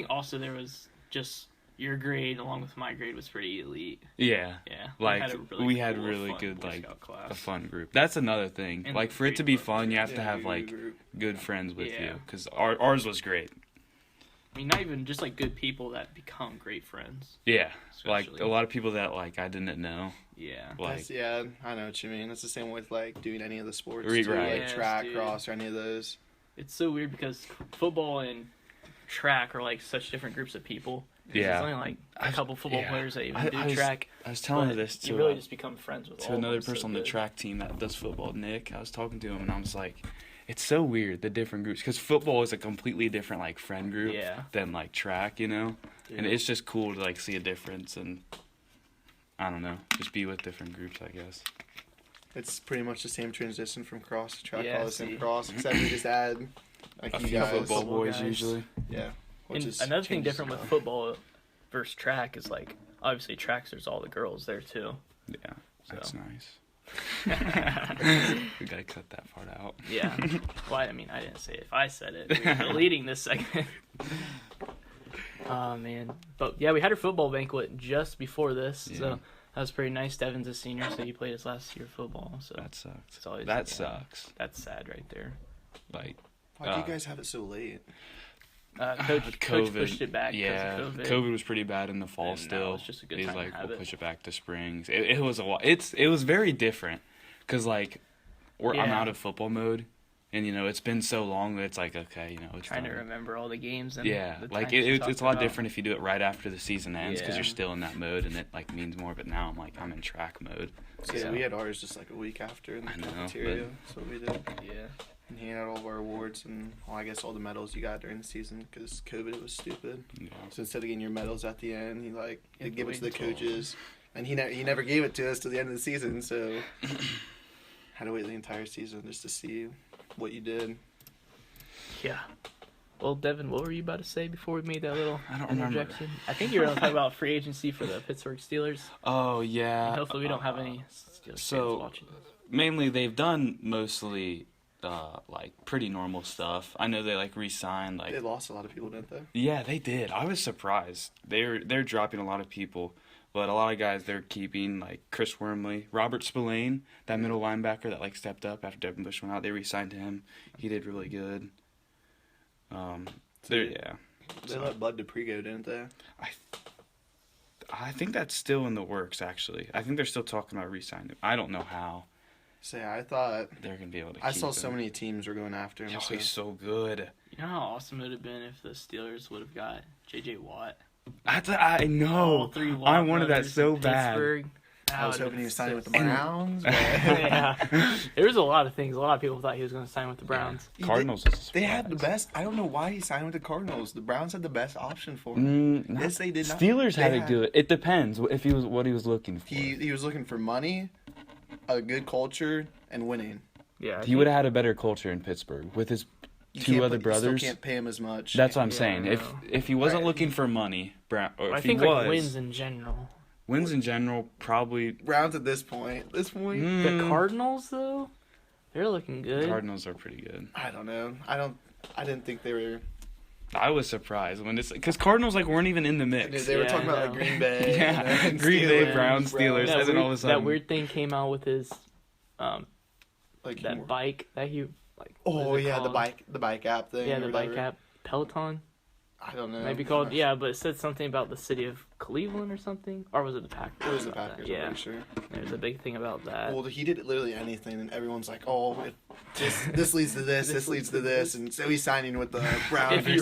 also there was just your grade along with my grade was pretty elite. Yeah. Yeah. Like we had really good like a fun group. That's another thing. And like for it to be fun, you have to have like good friends with you because ours was great. I mean, not even just like good people that become great friends. Yeah. Like a lot of people that like I didn't know. Yeah. Like I know what you mean. It's the same with like doing any of the sports right. too, like track, cross, or any of those. It's so weird because football and track are like such different groups of people. Yeah. There's only like a couple football players that even do track. I was telling her this you really just become friends with to another person on the track team that does football, Nick. I was talking to him and I was like, it's so weird, the different groups. Because football is a completely different like friend group than like track, Dude. And it's just cool to like see a difference and, I don't know, just be with different groups, I guess. It's pretty much the same transition from cross to track, all the same cross, except we just add like you guys. Football boys usually. Yeah. And another thing different with football versus track is like obviously tracks. There's all the girls there too. Yeah, that's nice. We gotta cut that part out. Yeah. Well, I mean, I didn't say it. If I said it, you're deleting this segment. Oh, man. But, yeah, we had our football banquet just before this, so that was pretty nice. Devin's a senior, so he played his last year of football. So that sucks. It's always, that sucks. That's sad right there. Like, why do you guys have it so late? Coach pushed it back. Yeah, of COVID was pretty bad in the fall. And still, it's just a good he's time like, to have we'll it. push it back to springs. It was a lot. It was very different, cause like, I'm out of football mode, and it's been so long that it's like, okay, it's trying done. to remember all the games. And the like it's a lot different if you do it right after the season ends, because you're still in that mode, and it like means more. But now I'm in track mode. So we had ours just like a week after in the cafeteria. That's what we did. Yeah. And he had all of our awards and, I guess all the medals you got during the season because COVID was stupid. Yeah. So instead of getting your medals at the end, he'd give it to the coaches. And he never gave it to us till the end of the season, so had to wait the entire season just to see what you did. Yeah. Well, Devin, what were you about to say before we made that little interjection? Remember. I think you were going to talk about free agency for the Pittsburgh Steelers. Oh, yeah. And hopefully we don't have any Steelers fans watching this. Mainly they've done mostly pretty normal stuff. I know they re-signed they lost a lot of people, didn't they? Yeah, they did. I was surprised. They're dropping a lot of people, but a lot of guys they're keeping, like Chris Wormley, Robert Spillane, that middle linebacker that stepped up after Devin Bush went out. They re-signed him. He did really good. They let Bud Dupree go, didn't they? I think that's still in the works. Actually, I think they're still talking about re-signing him. I don't know how. So I thought they're gonna be able to. I saw so many teams were going after him. He's so good. You know how awesome it would have been if the Steelers would have got J.J. Watt. I know. I wanted that so bad. I was hoping he was signing with the Browns. Yeah, there was a lot of things. A lot of people thought he was going to sign with the Browns. Yeah. Cardinals. They had the best. I don't know why he signed with the Cardinals. The Browns had the best option for him. Yes, they did not. Steelers had it good. It depends if he was what he was looking for. He was looking for money, a good culture, and winning. Yeah, he would have had a better culture in Pittsburgh with his two other brothers. You can't pay him as much. That's what I'm saying. If he wasn't looking for money, I think wins in general. Wins in general, probably. Browns at this point. The Cardinals, though, they're looking good. Cardinals are pretty good. I don't know. I didn't think they were. I was surprised when because Cardinals weren't even in the mix. They were talking about Green Bay. And Green Bay, Browns, Steelers. And then all of a sudden, that weird thing came out with his, that bike that he the bike app thing. Yeah, the bike app, Peloton. I don't know. Maybe called, but it said something about the city of Cleveland or something. Or was it the Packers? It was the Packers, I'm pretty sure. There's a big thing about that. Well, he did literally anything, and everyone's like, this leads to this, this leads to this, and so he's signing with the Browns. If you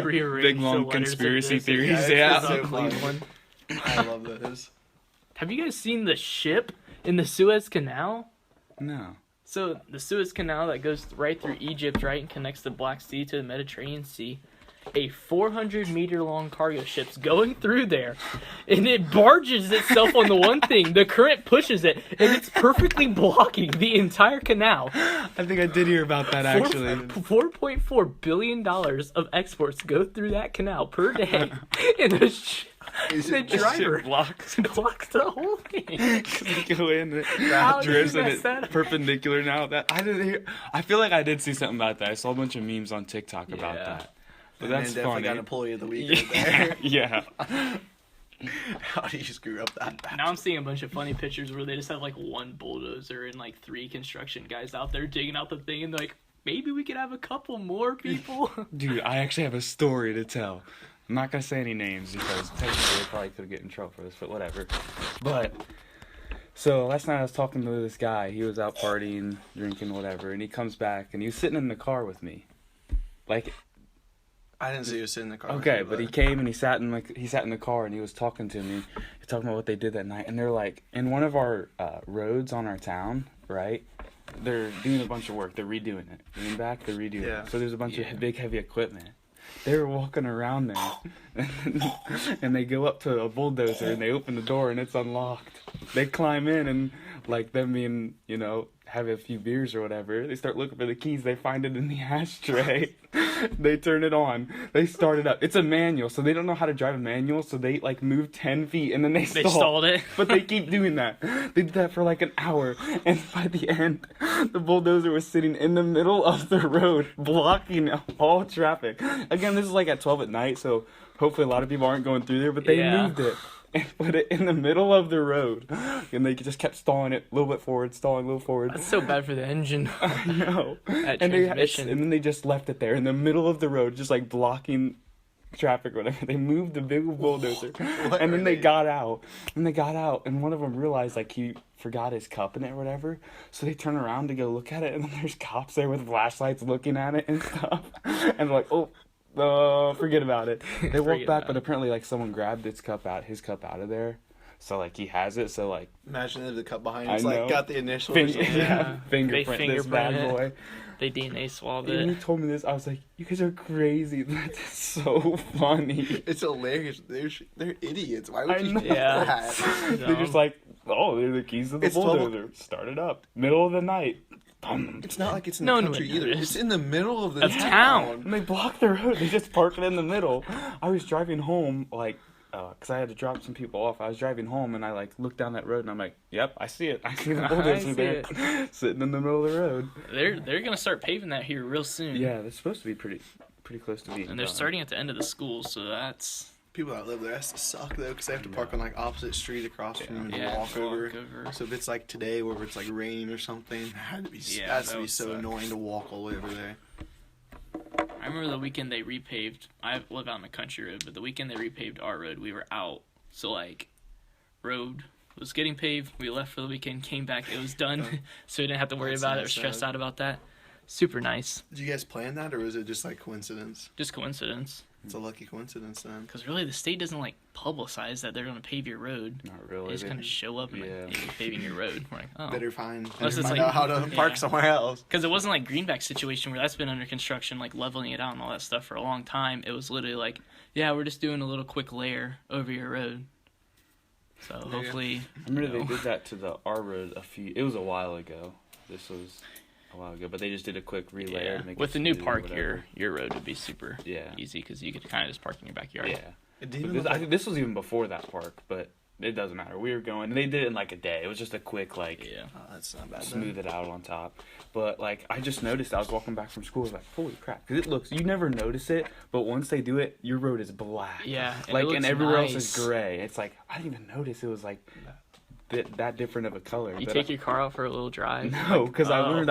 rearrange big, long conspiracy theories, yeah. So Cleveland. I love those. Have you guys seen the ship in the Suez Canal? No. So, the Suez Canal that goes right through Egypt, right, and connects the Black Sea to the Mediterranean Sea. A 400-meter-long cargo ship's going through there, and it barges itself on the one thing. The current pushes it, and it's perfectly blocking the entire canal. I think I did hear about that, actually. $4.4 billion of exports go through that canal per day, and the driver blocks the whole thing. Because they go in, it drifts, and it's perpendicular now. I feel like I did see something about that. I saw a bunch of memes on TikTok about that. But that's definitely got employee of the week there. Yeah. How do you screw up that bad? Now I'm seeing a bunch of funny pictures where they just have one bulldozer and 3 construction guys out there digging out the thing, and they're like, maybe we could have a couple more people. Dude, I actually have a story to tell. I'm not going to say any names because technically I probably could get in trouble for this, but whatever. But, so last night I was talking to this guy. He was out partying, drinking, whatever, and he comes back and he was sitting in the car with me. I didn't see you sitting in the car. Okay, but he came and he sat in the car and he was talking to me. He's talking about what they did that night, and they're in one of our roads on our town, right? They're doing a bunch of work. They're redoing it. Going back, they're redoing it. So there's a bunch of big, heavy equipment. They were walking around there, and they go up to a bulldozer and they open the door and it's unlocked. They climb in and them being have a few beers or whatever. They start looking for the keys. They find it in the ashtray. They turn it on. They start it up. It's a manual, so they don't know how to drive a manual, so they, like, move 10 feet, and then they stalled it. But they keep doing that. They did that for, like, an hour, and by the end, the bulldozer was sitting in the middle of the road, blocking all traffic. Again, this is, like, at 12 at night, so hopefully a lot of people aren't going through there, but they moved it. And put it in the middle of the road. And they just kept stalling it a little bit forward, stalling a little forward. That's so bad for the engine. I know. That and transmission. and then they just left it there in the middle of the road, just like blocking traffic or whatever. They moved the big bulldozer. And then they got out. And one of them realized, like, he forgot his cup in it or whatever. So they turn around to go look at it. And then there's cops there with flashlights looking at it and stuff. And they're like, oh, forget about it. They walk back, but apparently, like, someone grabbed his cup out of there. So, like, he has it, so, like... Imagine if the cup behind it's like, got the initials. Fingerprint this bad boy. They DNA swabbed it. When he told me this, I was like, you guys are crazy. That's so funny. It's hilarious. They're idiots. Why would you do that? They're just like, oh, they're the keys to the bulldozer. Start it up. Middle of the night. It's not like it's in the country either. It's in the middle of the town. And they block the road. They just park it in the middle. I was driving home, like, because I had to drop some people off. I was driving home, and I, like, looked down that road, and I'm like, yep, I see it. I see the bulldozer there sitting in the middle of the road. They're going to start paving that here real soon. Yeah, they're supposed to be pretty close to being And they're starting at the end of the school, so that's... People that live there has to suck, though, because they have to park on, like, opposite street across from them and walk over. So if it's, like, today where it's, like, raining or something, it has to be so annoying to walk all the way over there. I remember the weekend they repaved. I live out on a country road, but the weekend they repaved our road, we were out. So, like, road was getting paved. We left for the weekend, came back, it was done. So we didn't have to worry about it or stress out about that. Super nice. Did you guys plan that, or was it just, like, coincidence? Just coincidence. It's a lucky coincidence, then. Because really, the state doesn't, like, publicize that they're going to pave your road. Not really. They just kind of show up and like, you're paving your road. We're like, oh. Better find like, out how to park somewhere else. Because it wasn't like Greenback's situation where that's been under construction, like leveling it out and all that stuff for a long time. It was literally like, yeah, we're just doing a little quick layer over your road. So hopefully... I remember they did that to our road it was a while ago. This was... a while ago, but they just did a quick relay. Yeah. With the new park here, your road would be super easy because you could kind of just park in your backyard. Yeah. I think this was even before that park, but it doesn't matter. We were going, and they did it in like a day. It was just a quick, like, that's not bad. Smooth it out on top. But, like, I just noticed, I was walking back from school, I was like, holy crap. Because you never notice it, but once they do it, your road is black. Yeah. And everywhere else is gray. It's like, I didn't even notice it was like... that different of a color. You take your car out for a little drive? No, because I learned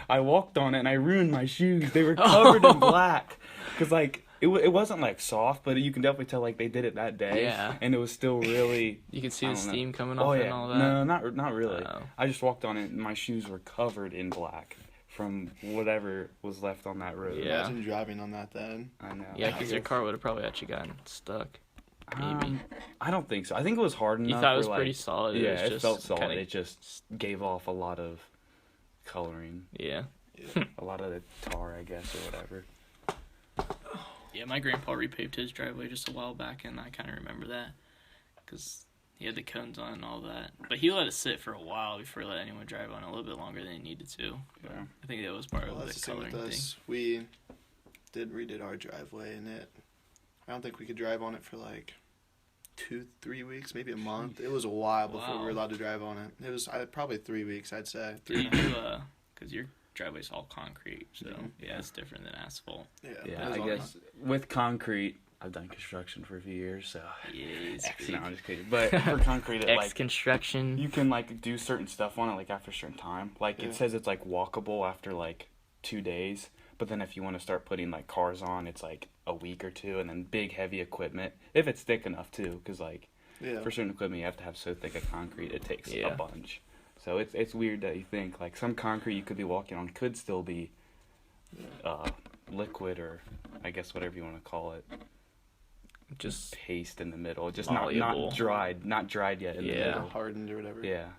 I walked on it and I ruined my shoes. They were covered in black. Because, like, it wasn't, like, soft, but you can definitely tell, like, they did it that day. Yeah. And it was still really... You could see the steam coming off and all that? No, not really. Oh. I just walked on it and my shoes were covered in black from whatever was left on that road. Yeah. Imagine driving on that then. I know. Yeah, because your car would have probably actually gotten stuck. Maybe. I don't think so. I think it was hard enough. You thought it was pretty solid. Yeah, it felt solid. It just gave off a lot of coloring. Yeah. A lot of the tar, I guess, or whatever. Yeah, my grandpa repaved his driveway just a while back, and I kind of remember that because he had the cones on and all that. But he let it sit for a while before he let anyone drive on it, a little bit longer than he needed to. Yeah. I think that was part of the coloring thing. We redid our driveway, and I don't think we could drive on it for like 2-3 weeks, maybe a month. It was a while before we were allowed to drive on it. It was probably 3 weeks, I'd say. Because your driveway's all concrete, so it's different than asphalt. Yeah, I guess with concrete, I've done construction for a few years, so no, I'm just kidding. But for concrete, construction, you can like do certain stuff on it like after a certain time. Like it says it's like walkable after like 2 days. But then if you want to start putting, like, cars on, it's, like, a week or two. And then big, heavy equipment, if it's thick enough, too. Because, like, for certain equipment, you have to have so thick a concrete, it takes a bunch. So it's weird that you think, like, some concrete you could be walking on could still be liquid or, I guess, whatever you want to call it. Just paste in the middle. Just not dried yet in the middle. Hardened or whatever. Yeah.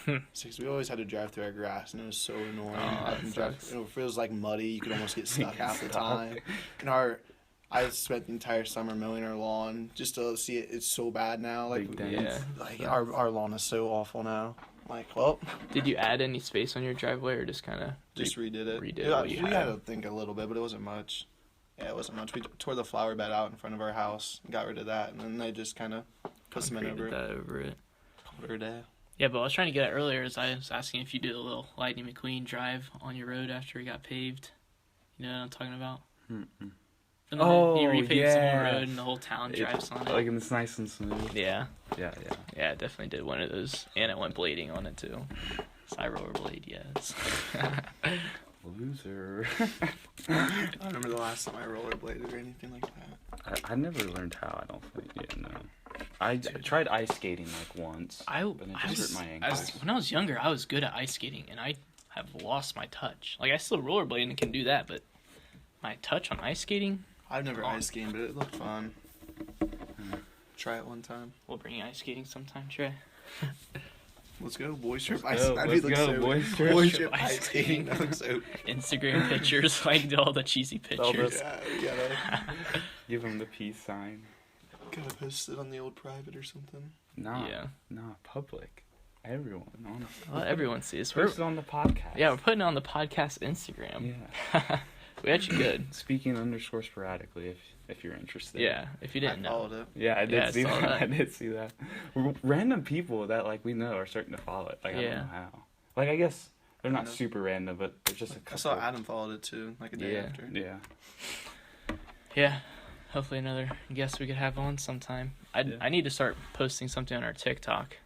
Because we always had to drive through our grass, and it was so annoying. If it was like muddy, you could almost get stuck half the time. And I spent the entire summer mowing our lawn just to see it. It's so bad now. Like our lawn is so awful now. Like, well. Did you add any space on your driveway or just kind of redid it? Redid Yeah, what you we had? had to think a little bit, but it wasn't much. Yeah, it wasn't much. We tore the flower bed out in front of our house, got rid of that, and then they just kind of put cement over it. Yeah, but what I was trying to get at earlier is I was asking if you did a little Lightning McQueen drive on your road after it got paved. You know what I'm talking about? Mm-mm. And Oh, he repaved yeah. the whole road and the whole town drives on it. Like, it's nice and smooth. Yeah. Yeah. Yeah, I definitely did one of those. And it went blading on it, too. So I rollerblade, yes. Loser. I don't remember the last time I rollerbladed or anything like that. I never learned how, I don't think. Yeah, no. I tried ice skating, like, once. But it just hurt my ankles. When I was younger, I was good at ice skating, and I have lost my touch. Like, I still rollerblade and can do that, but my touch on ice skating... I've never ice skated, but it looked fun. Try it one time. We'll bring you ice skating sometime, Trey. Let's go, boys trip ice skating. Boys trip ice skating. That looks so... Instagram pictures, like all the cheesy pictures. Yeah, we gotta... Give them the peace sign. Gotta post it on the old private or something. Nah, public. Everyone, honestly. Well, everyone sees. Post it on the podcast. Yeah, we're putting it on the podcast Instagram. Yeah. We actually good. Speaking _sporadically, if you're interested. Yeah, if you didn't know. Followed it. Yeah, I did see saw that. I did see that. Random people that like we know are starting to follow it. Like I don't know how. Like I guess they're not super random, but they're just a couple. I saw Adam followed it too, like a day after. Yeah. Yeah. Hopefully another guest we could have on sometime. I need to start posting something on our TikTok.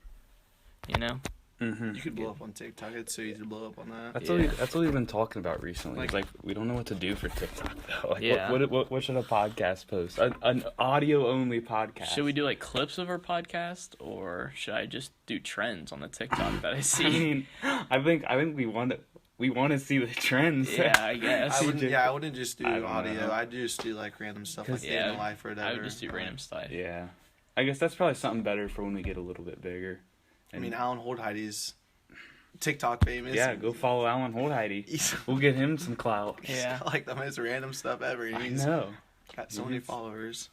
You know. Mm-hmm. You could blow up on TikTok. It's so easy to blow up on that. That's what we've been talking about recently. Like we don't know what to do for TikTok though. Like, what should a podcast post? An audio only podcast. Should we do like clips of our podcast, or should I just do trends on the TikTok that I see? I mean, I think we want to see the trends. Yeah, I guess. I wouldn't just do audio. know. I'd just do like random stuff like day in life or whatever. I would just do random stuff. Yeah, I guess that's probably something better for when we get a little bit bigger. I mean, Alan Holdheidy's TikTok famous. Yeah, go follow Alan Holdheidi. We'll get him some clout. He's got, like the most random stuff ever. I know. Got so many followers.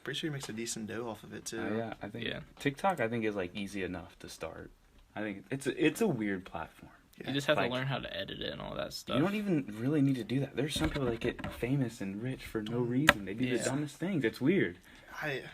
Pretty sure he makes a decent dough off of it too. Yeah, I think TikTok is like easy enough to start. I think it's a weird platform. Yeah. You just have to learn how to edit it and all that stuff. You don't even really need to do that. There's some people that get famous and rich for no reason. They do the dumbest things. It's weird.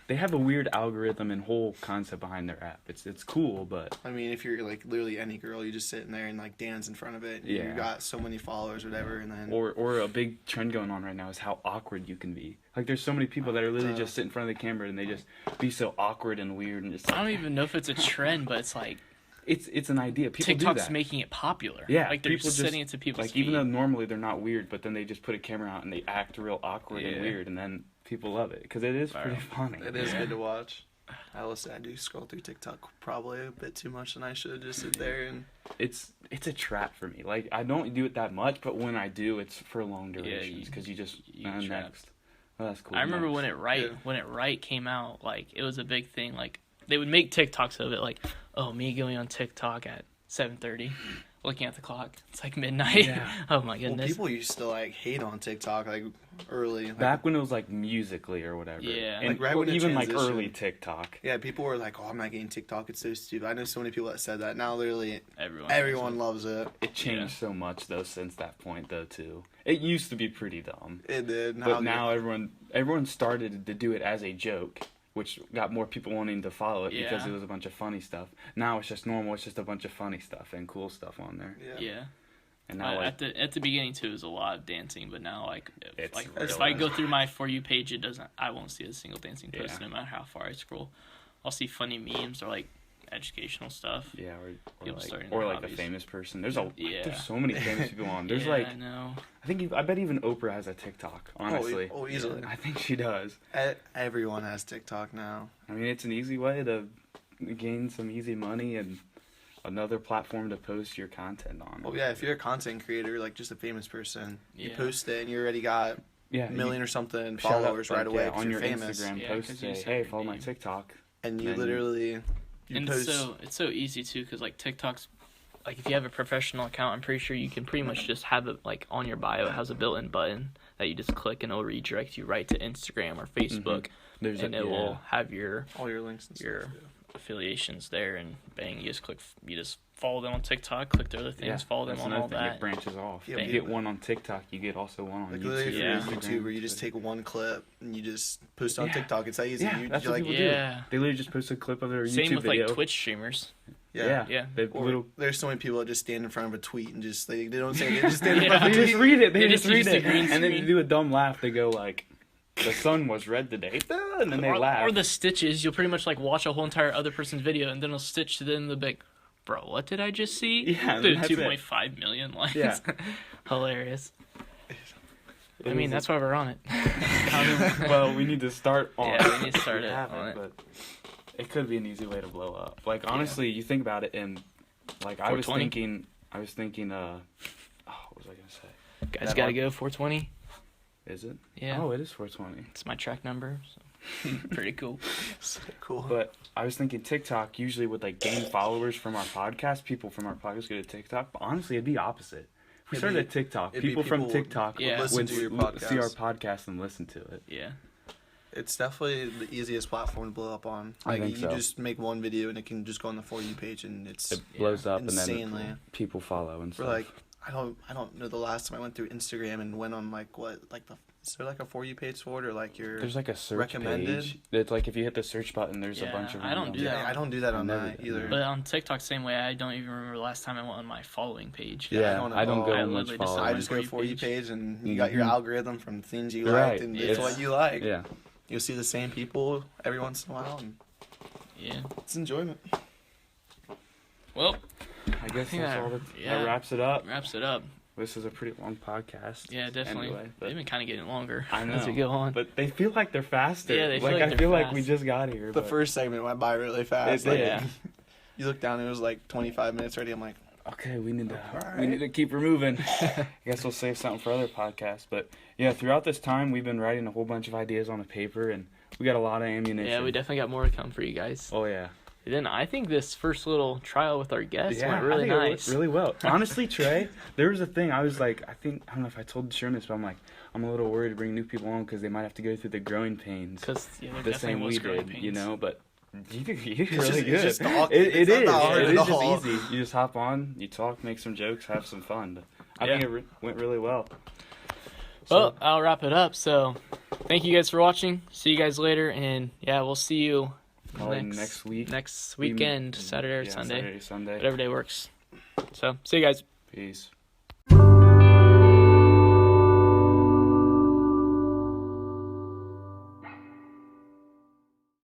They have a weird algorithm and whole concept behind their app. It's cool, but I mean, if you're like literally any girl, you just sitting there and like dance in front of it. And you got so many followers, or whatever, and then or a big trend going on right now is how awkward you can be. Like there's so many people that are literally just sit in front of the camera and they just be so awkward and weird and just. I don't even know if it's a trend, but it's like. It's an idea. People TikTok's do that. making it popular. Yeah, like they're just sending it to people's like feed. even though normally they're not weird, but then they just put a camera out and they act real awkward and weird, and then people love it because it is pretty funny. It is good to watch. I do scroll through TikTok probably a bit too much than I should. Just sit there and it's a trap for me. Like I don't do it that much, but when I do, it's for long durations because you next. Oh, that's cool. I remember when it came out, like it was a big thing. Like they would make TikToks of it, like, oh, me going on TikTok at 7:30, looking at the clock. It's like midnight. Yeah. Oh my goodness. Well, people used to like hate on TikTok like early. Like, back when it was like Musically or whatever. Yeah. And like right when even like early TikTok. Yeah, people were like, "Oh, I'm not getting TikTok. It's so stupid." I know so many people that said that. Now literally everyone loves it. It changed so much though since that point though too. It used to be pretty dumb. It did. But now everyone started to do it as a joke, which got more people wanting to follow it because it was a bunch of funny stuff. Now it's just normal. It's just a bunch of funny stuff and cool stuff on there. Yeah. And now at the beginning too, it was a lot of dancing, but now if I go through my For You page, I won't see a single dancing post no matter how far I scroll. I'll see funny memes or like educational stuff. Yeah, or like a famous person. There's so many famous people on. There's I know. I bet even Oprah has a TikTok, honestly. Oh, easily. I think she does. Everyone has TikTok now. I mean, it's an easy way to gain some easy money and another platform to post your content on. Well, yeah, if you're a content creator, like just a famous person, you post it and you already got a million or something followers right away on your famous. Instagram post. Say, hey, follow my TikTok. And you literally... it's so easy too, because like TikTok's, like if you have a professional account, I'm pretty sure you can pretty much just have it like on your bio. It has a built-in button that you just click and it'll redirect you right to Instagram or Facebook, and it will have all your links and your affiliations there, and bang, you just follow them on TikTok, click their other things, follow them on all that. It branches off. Yeah, you get one on TikTok, you get also one on YouTube. If you're a YouTuber, you just take one clip and you just post it on TikTok. It's that easy. Yeah, that's what people do. They literally just post a clip of their YouTube Same with video. like Twitch streamers. Yeah. There's so many people that just stand in front of a tweet and just they don't say it. They just stand in front of a They tweet. just read it. They just read use the it. green And then screen. they do a dumb laugh. They go like, the sun was red today. And then they laugh. Or the stitches. You'll pretty much like watch a whole entire other person's video, and then it'll stitch to them. They'll be like, bro, what did I just see? Yeah, Dude, that's 2.5 million likes. Yeah. Hilarious. I mean, that's why we're on it. Well, we need to start on it. Yeah, we need to start on it. But it could be an easy way to blow up. Like, honestly, you think about it, and like I was thinking, what was I gonna say? Guys, gotta go 420. Is it? Yeah. Oh, it is 420. It's my track number. So. Pretty cool. So cool. But I was thinking TikTok usually would like gain followers from our podcast. People from our podcast go to TikTok. But honestly, it'd be opposite. If we started a TikTok, people from TikTok would see our podcast and listen to it. Yeah. It's definitely the easiest platform to blow up on. Like, you just make one video and it can just go on the For You page and it blows up insanely. And then people follow and stuff. Like, I don't know the last time I went through Instagram and went on is there like a For You page for it, or like your there's like a search recommended page. It's like if you hit the search button, there's a bunch of. I don't do that. I don't do that on that either. But on TikTok, same way. I don't even remember the last time I went on my following page. Yeah, I don't go on much literally following. I just go For You page, and you got your algorithm from things you liked, and it's what you like. Yeah. You'll see the same people every once in a while, and it's enjoyment. Well, I guess that wraps it up. This is a pretty long podcast. Yeah, definitely. Anyway, they've been kind of getting longer. I know. As we go on. But they feel like they're faster. Yeah, they feel I they're feel fast. like we just got here. The first segment went by really fast. It did. You look down, it was like 25 minutes already. I'm like, okay, we need to keep her moving. I guess we'll save something for other podcasts. But yeah, throughout this time, we've been writing a whole bunch of ideas on a paper, and we got a lot of ammunition. Yeah, we definitely got more to come for you guys. Oh yeah. And then I think this first little trial with our guests went really nice. It went really well. Honestly, Trey, there was a thing I was like, I don't know if I told Sherman this, but I'm like, I'm a little worried to bring new people on because they might have to go through the growing pains the same we did, you know. But you did really good. It's just talk. It is just all. easy. You just hop on, you talk, make some jokes, have some fun. I think it went really well. Well, I'll wrap it up. So, thank you guys for watching. See you guys later, and we'll see you next week. Next weekend, Saturday or Sunday. Saturday, Sunday. Whatever day works. So, see you guys. Peace.